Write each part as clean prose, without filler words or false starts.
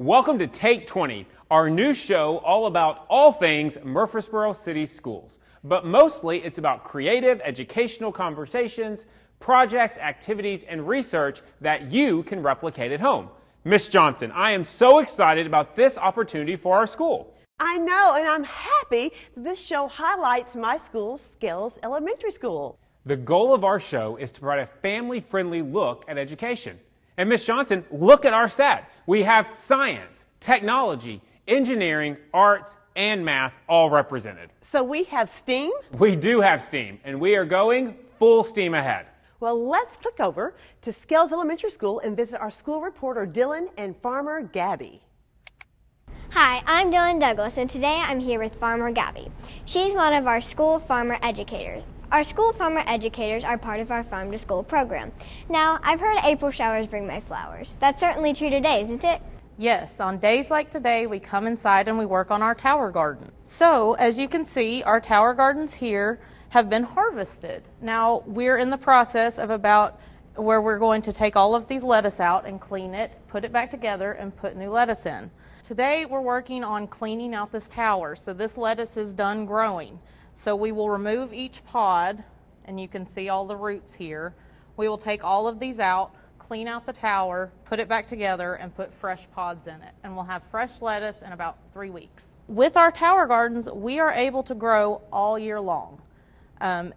Welcome to Take 20, our new show all about all things Murfreesboro City Schools. But mostly it's about creative educational conversations, projects, activities, and research that you can replicate at home. Miss Johnson, I am so excited about this opportunity for our school. I know, and I'm happy this show highlights my school, Scales Elementary School. The goal of our show is to provide a family-friendly look at education. And Miss Johnson, look at our stat. We have science, technology, engineering, arts, and math all represented. So we have STEAM? We do have STEAM, and we are going full steam ahead. Well, let's click over to Scales Elementary School and visit our school reporter Dylan and farmer Gabby. Hi, I'm Dylan Douglas, and today I'm here with Farmer Gabby. She's one of our school farmer educators. Our school farmer educators are part of our Farm to School program. Now, I've heard April showers bring May flowers. That's certainly true today, isn't it? Yes, on days like today, we come inside and we work on our tower garden. So, as you can see, our tower gardens here have been harvested. Now, we're in the process of about where we're going to take all of these lettuce out and clean it, put it back together, and put new lettuce in. Today, we're working on cleaning out this tower, so this lettuce is done growing. So we will remove each pod, and you can see all the roots here. We will take all of these out, clean out the tower, put it back together, and put fresh pods in it. And we'll have fresh lettuce in about 3 weeks. With our tower gardens, we are able to grow all year long.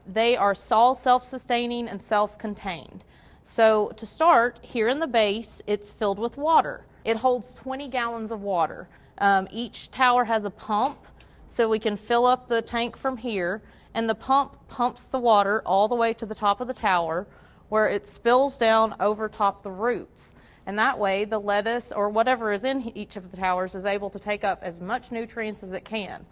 They are all self-sustaining and self-contained. So to start, here in the base, it's filled with water. It holds 20 gallons of water. Each tower has a pump, so we can fill up the tank from here, and the pump pumps the water all the way to the top of the tower where it spills down over top the roots. And that way the lettuce or whatever is in each of the towers is able to take up as much nutrients as it can.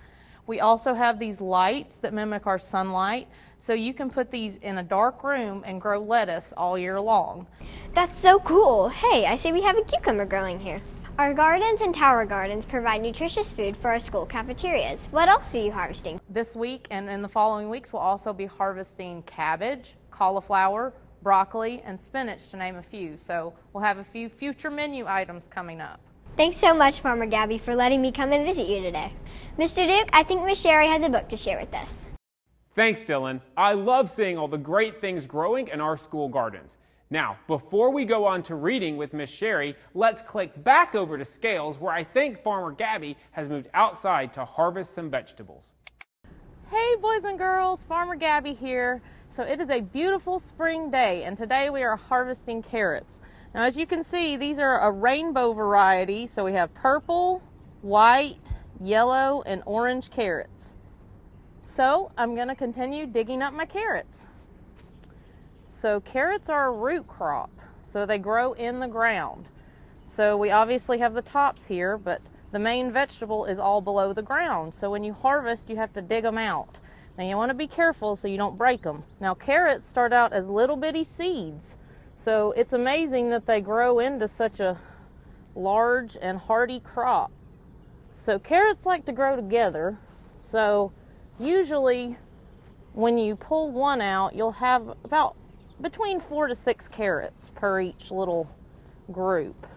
We also have these lights that mimic our sunlight, so you can put these in a dark room and grow lettuce all year long. That's so cool. Hey, I see we have a cucumber growing here. Our gardens and tower gardens provide nutritious food for our school cafeterias. What else are you harvesting? This week and in the following weeks, we'll also be harvesting cabbage, cauliflower, broccoli, and spinach, to name a few. So we'll have a few future menu items coming up. Thanks so much, Farmer Gabby, for letting me come and visit you today. Mr. Duke, I think Miss Sherry has a book to share with us. Thanks, Dylan. I love seeing all the great things growing in our school gardens. Now, before we go on to reading with Miss Sherry, let's click back over to Scales, where I think Farmer Gabby has moved outside to harvest some vegetables. Hey boys and girls, Farmer Gabby here. So it is a beautiful spring day, and today we are harvesting carrots. Now, as you can see, these are a rainbow variety, so we have purple, white, yellow, and orange carrots. So I'm going to continue digging up my carrots. So carrots are a root crop, so they grow in the ground. So we obviously have the tops here, but the main vegetable is all below the ground. So when you harvest, you have to dig them out. Now you want to be careful so you don't break them. Now carrots start out as little bitty seeds. So it's amazing that they grow into such a large and hardy crop. So carrots like to grow together. So usually when you pull one out, you'll have about between 4 to 6 carrots per each little group.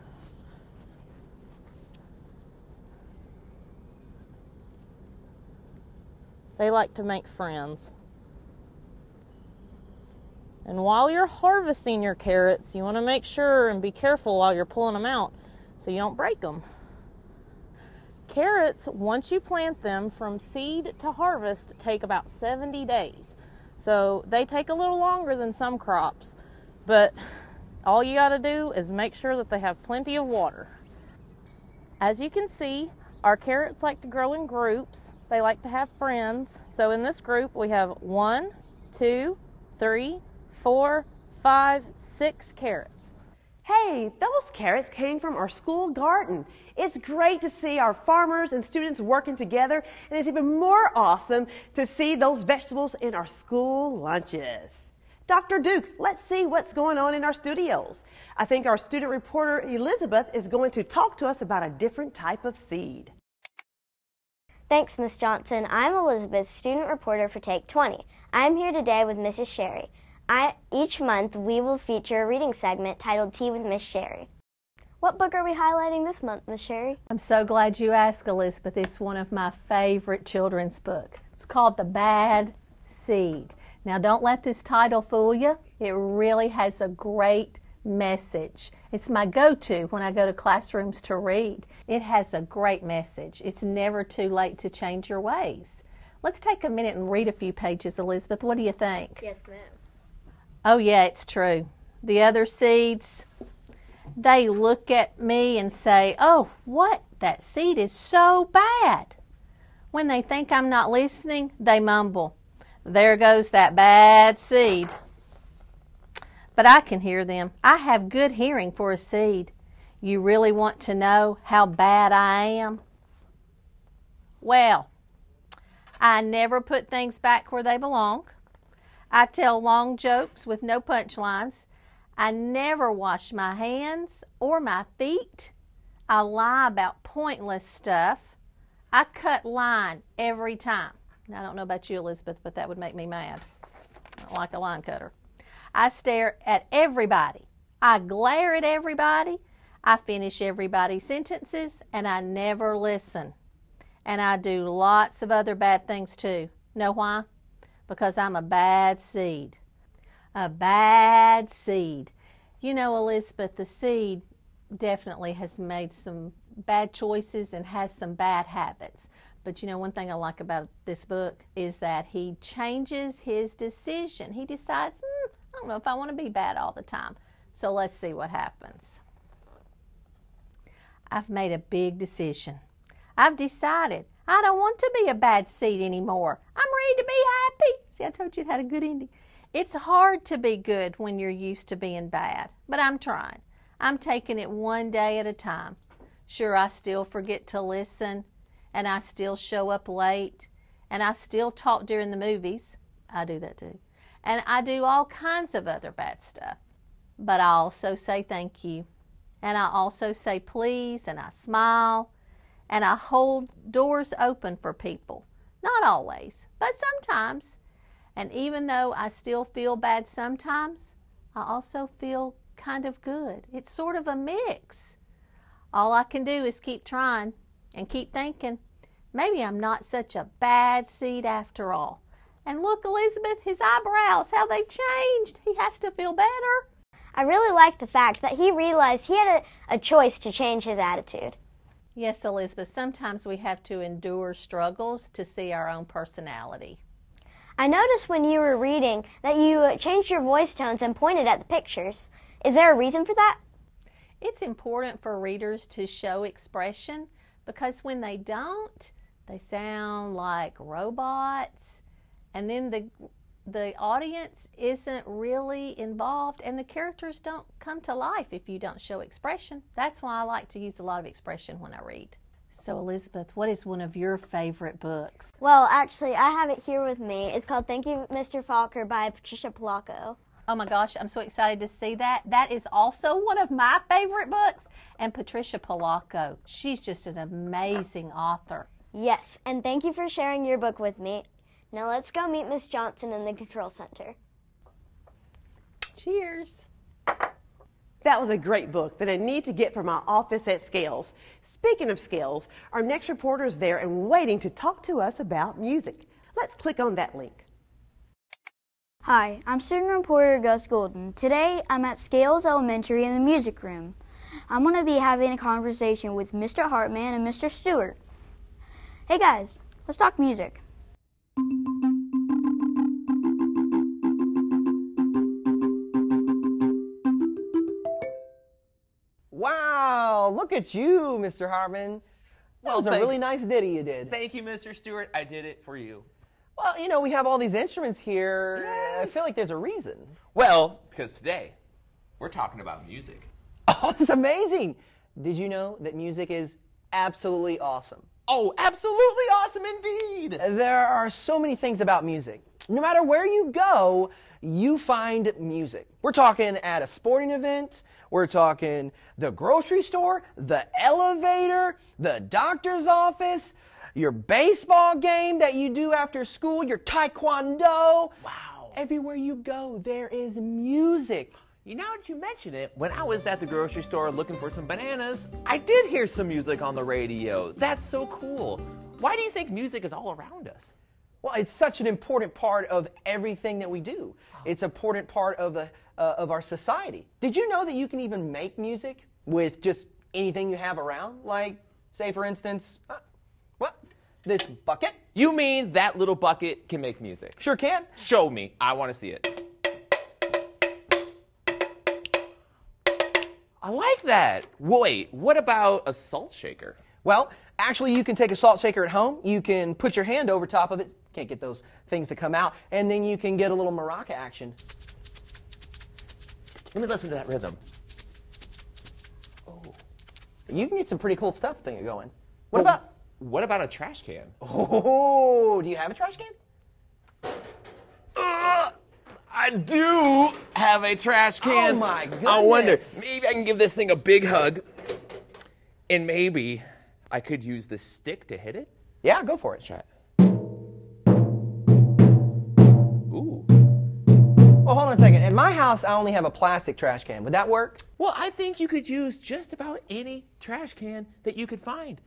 They like to make friends. And while you're harvesting your carrots, you want to make sure and be careful while you're pulling them out so you don't break them. Carrots, once you plant them, from seed to harvest, take about 70 days. So they take a little longer than some crops, but all you got to do is make sure that they have plenty of water. As you can see, our carrots like to grow in groups. They like to have friends. So in this group we have 1, 2, 3, 4, 5, 6 carrots. Hey, those carrots came from our school garden. It's great to see our farmers and students working together, and it's even more awesome to see those vegetables in our school lunches. Dr. Duke, let's see what's going on in our studios. I think our student reporter Elizabeth is going to talk to us about a different type of seed. Thanks, Ms. Johnson. I'm Elizabeth, student reporter for Take20. I'm here today with Mrs. Sherry. Each month, we will feature a reading segment titled Tea with Miss Sherry. What book are we highlighting this month, Miss Sherry? I'm so glad you asked, Elizabeth. It's one of my favorite children's books. It's called The Bad Seed. Now, don't let this title fool you. It really has a great message. It's my go-to when I go to classrooms to read. It has a great message. It's never too late to change your ways. Let's take a minute and read a few pages, Elizabeth. What do you think? Yes, ma'am. Oh, yeah, it's true. The other seeds, they look at me and say, oh, what? That seed is so bad. When they think I'm not listening, they mumble, there goes that bad seed. But I can hear them. I have good hearing for a seed. You really want to know how bad I am? Well, I never put things back where they belong. I tell long jokes with no punchlines. I never wash my hands or my feet. I lie about pointless stuff. I cut line every time. Now, I don't know about you, Elizabeth, but that would make me mad. I don't like a line cutter. I stare at everybody. I glare at everybody. I finish everybody's sentences, and I never listen. And I do lots of other bad things too. Know why? Because I'm a bad seed. A bad seed. You know, Elizabeth, the seed definitely has made some bad choices and has some bad habits. But you know, one thing I like about this book is that he changes his decision. He decides, I don't know if I want to be bad all the time. So let's see what happens. I've made a big decision. I've decided I don't want to be a bad seed anymore. I'm ready to be happy. See, I told you it had a good ending. It's hard to be good when you're used to being bad, but I'm trying. I'm taking it one day at a time. Sure, I still forget to listen, and I still show up late, and I still talk during the movies. I do that too. And I do all kinds of other bad stuff. But I also say thank you, and I also say please, and I smile, and I hold doors open for people. Not always, but sometimes. And even though I still feel bad sometimes, I also feel kind of good. It's sort of a mix. All I can do is keep trying and keep thinking, maybe I'm not such a bad seed after all. And look, Elizabeth, his eyebrows, how they've changed. He has to feel better. I really like the fact that he realized he had a choice to change his attitude. Yes, Elizabeth, sometimes we have to endure struggles to see our own personality. I noticed when you were reading that you changed your voice tones and pointed at the pictures. Is there a reason for that? It's important for readers to show expression because when they don't, they sound like robots, and then the audience isn't really involved and the characters don't come to life if you don't show expression. That's why I like to use a lot of expression when I read. So Elizabeth, what is one of your favorite books? Well, actually, I have it here with me. It's called Thank You, Mr. Falker by Patricia Polacco. Oh my gosh, I'm so excited to see that. That is also one of my favorite books. And Patricia Polacco, she's just an amazing author. Yes, and thank you for sharing your book with me. Now let's go meet Miss Johnson in the control center. Cheers. That was a great book that I need to get for my office at Scales. Speaking of Scales, our next reporter is there and waiting to talk to us about music. Let's click on that link. Hi, I'm student reporter Gus Golden. Today I'm at Scales Elementary in the music room. I'm going to be having a conversation with Mr. Hartman and Mr. Stewart. Hey guys, let's talk music. Wow, look at you, Mr. Harmon. That was a really nice ditty you did. Thank you, Mr. Stewart. I did it for you. Well, you know, we have all these instruments here. Yes. I feel like there's a reason. Well, because today we're talking about music. Oh, that's amazing. Did you know that music is absolutely awesome? Oh, absolutely awesome indeed. There are so many things about music. No matter where you go, you find music. We're talking at a sporting event, we're talking the grocery store, the elevator, the doctor's office, your baseball game that you do after school, your taekwondo. Wow. Everywhere you go, there is music. You know, that you mention it, when I was at the grocery store looking for some bananas, I did hear some music on the radio. That's so cool. Why do you think music is all around us? Well, it's such an important part of everything that we do. It's an important part of our society. Did you know that you can even make music with just anything you have around? Like, say for instance, this bucket? You mean that little bucket can make music? Sure can. Show me. I want to see it. I like that. Wait, what about a salt shaker? Well, actually, you can take a salt shaker at home. You can put your hand over top of it. Can't get those things to come out. And then you can get a little maraca action. Let me listen to that rhythm. Oh. You can get some pretty cool stuff going. What about a trash can? Oh, do you have a trash can? I do have a trash can. Oh my goodness. I wonder, maybe I can give this thing a big hug. And maybe I could use the stick to hit it? Yeah, go for it. Try it. Ooh. Well, hold on a second. In my house, I only have a plastic trash can. Would that work? Well, I think you could use just about any trash can that you could find.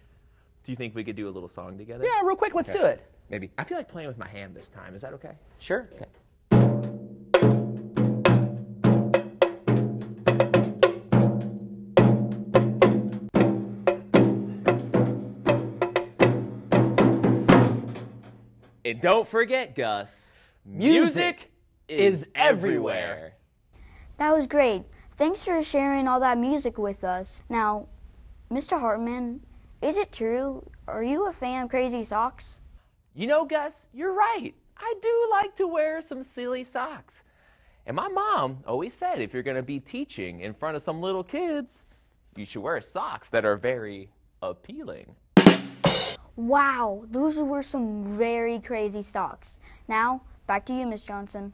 Do you think we could do a little song together? Yeah, real quick, let's do it. Maybe. I feel like playing with my hand this time. Is that okay? Sure. Okay. And don't forget, Gus, music is everywhere. That was great. Thanks for sharing all that music with us. Now, Mr. Hartman, is it true? Are you a fan of crazy socks? You know, Gus, you're right. I do like to wear some silly socks. And my mom always said if you're going to be teaching in front of some little kids, you should wear socks that are very appealing. Wow, those were some very crazy socks. Now, back to you, Miss Johnson.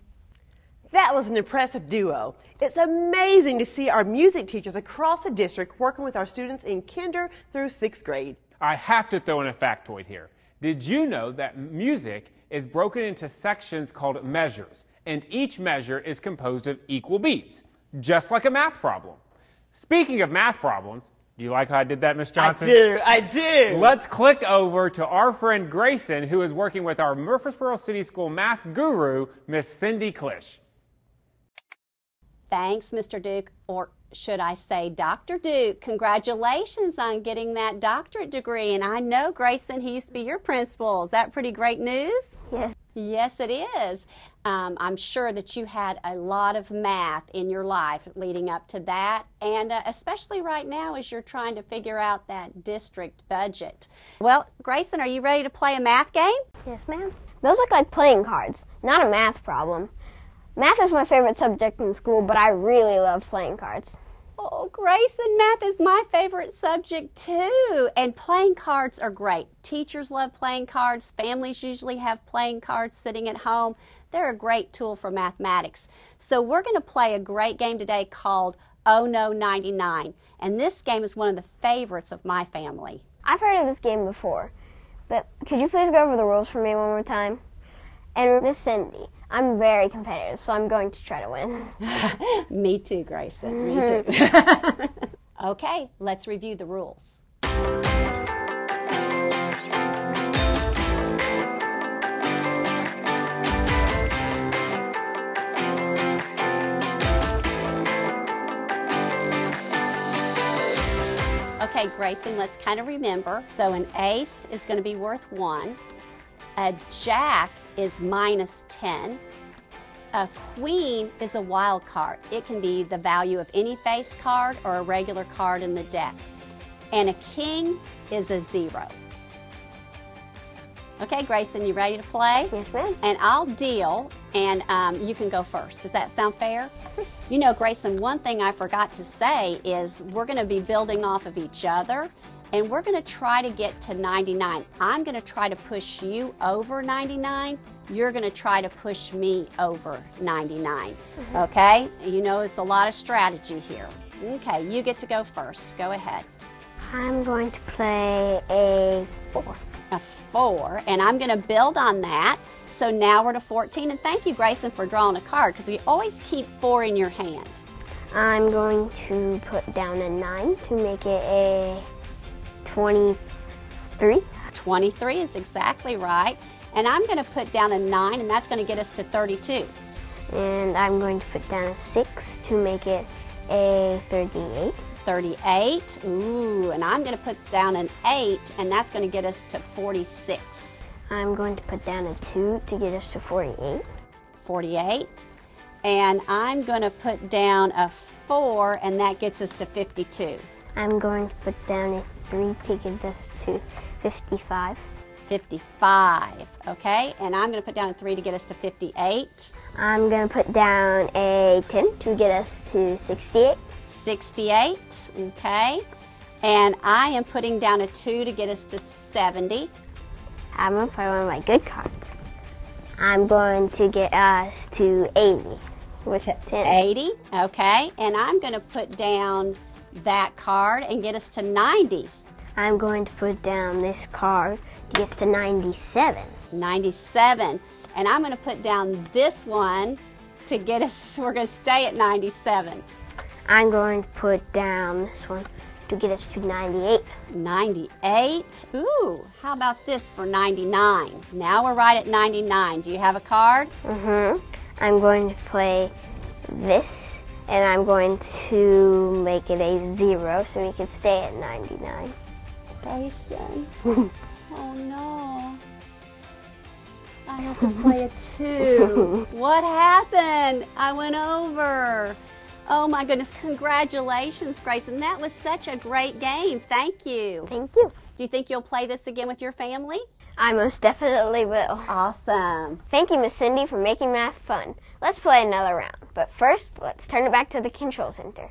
That was an impressive duo. It's amazing to see our music teachers across the district working with our students in kinder through 6th grade. I have to throw in a factoid here. Did you know that music is broken into sections called measures, and each measure is composed of equal beats, just like a math problem? Speaking of math problems, do you like how I did that, Miss Johnson? I do. Let's click over to our friend Grayson, who is working with our Murfreesboro City School math guru, Miss Cindy Klisch. Thanks, Mr. Duke, or should I say Dr. Duke. Congratulations on getting that doctorate degree. And I know, Grayson, he used to be your principal. Is that pretty great news? Yes. Yes, it is. I'm sure that you had a lot of math in your life leading up to that, and especially right now as you're trying to figure out that district budget. Well, Grayson, are you ready to play a math game? Yes, ma'am. Those look like playing cards, not a math problem. Math is my favorite subject in school, but I really love playing cards. Oh, Grayson, math is my favorite subject too. And playing cards are great. Teachers love playing cards. Families usually have playing cards sitting at home. They're a great tool for mathematics. So we're going to play a great game today called Oh No 99. And this game is one of the favorites of my family. I've heard of this game before, but could you please go over the rules for me one more time? And Miss Cindy, I'm very competitive, so I'm going to try to win. Me too, Grayson. Me too. Okay, let's review the rules. Okay, Okay, Grayson, let's kind of remember. So an ace is going to be worth 1. A jack is -10. A queen is a wild card. It can be the value of any face card or a regular card in the deck. And a king is a 0. Okay, Grayson, you ready to play? Yes, ma'am. And I'll deal, and you can go first. Does that sound fair? You know, Grayson, one thing I forgot to say is we're going to be building off of each other, and we're going to try to get to 99. I'm going to try to push you over 99. You're going to try to push me over 99. Okay? You know, it's a lot of strategy here. Okay, you get to go first. Go ahead. I'm going to play a 4. A 4, and I'm going to build on that. So now we're to 14, and thank you, Grayson, for drawing a card, because you always keep 4 in your hand. I'm going to put down a 9 to make it a 23. 23 is exactly right. And I'm going to put down a 9, and that's going to get us to 32. And I'm going to put down a 6 to make it a 38. 38, ooh, and I'm going to put down an 8, and that's going to get us to 46. I'm going to put down a 2 to get us to 48. 48, and I'm going to put down a 4, and that gets us to 52. I'm going to put down a 3 to get us to 55. 55, okay, and I'm going to put down a 3 to get us to 58. I'm going to put down a 10 to get us to 68. 68, okay, and I am putting down a 2 to get us to 70. I'm going to play one of my good cards. I'm going to get us to 80 with 10. 80, okay, and I'm going to put down that card and get us to 90. I'm going to put down this card to get us to 97. 97, and I'm going to put down this one to get us, we're going to stay at 97. I'm going to put down this one to get us to 98. 98, ooh, how about this for 99? Now we're right at 99. Do you have a card? I'm going to play this, and I'm going to make it a 0 so we can stay at 99. Grayson, oh no. I have to play a 2. What happened? I went over. Oh my goodness, congratulations, Grayson. That was such a great game. Thank you. Thank you. Do you think you'll play this again with your family? I most definitely will. Awesome. Thank you, Miss Cindy, for making math fun. Let's play another round. But first, let's turn it back to the control center.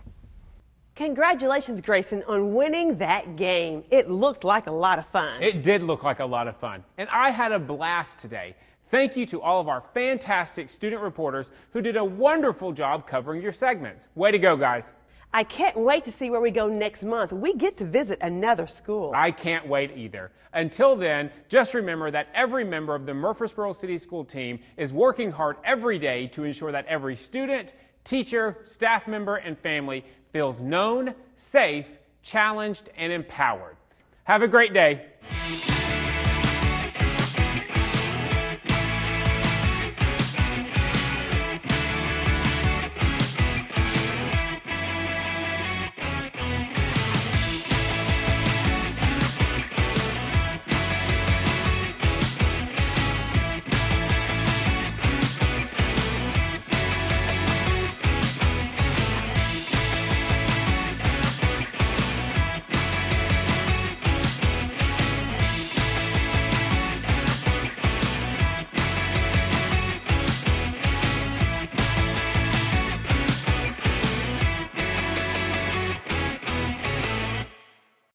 Congratulations, Grayson, on winning that game. It looked like a lot of fun. It did look like a lot of fun, and I had a blast today. Thank you to all of our fantastic student reporters who did a wonderful job covering your segments. Way to go, guys. I can't wait to see where we go next month. We get to visit another school. I can't wait either. Until then, just remember that every member of the Murfreesboro City School team is working hard every day to ensure that every student, teacher, staff member, and family feels known, safe, challenged, and empowered. Have a great day.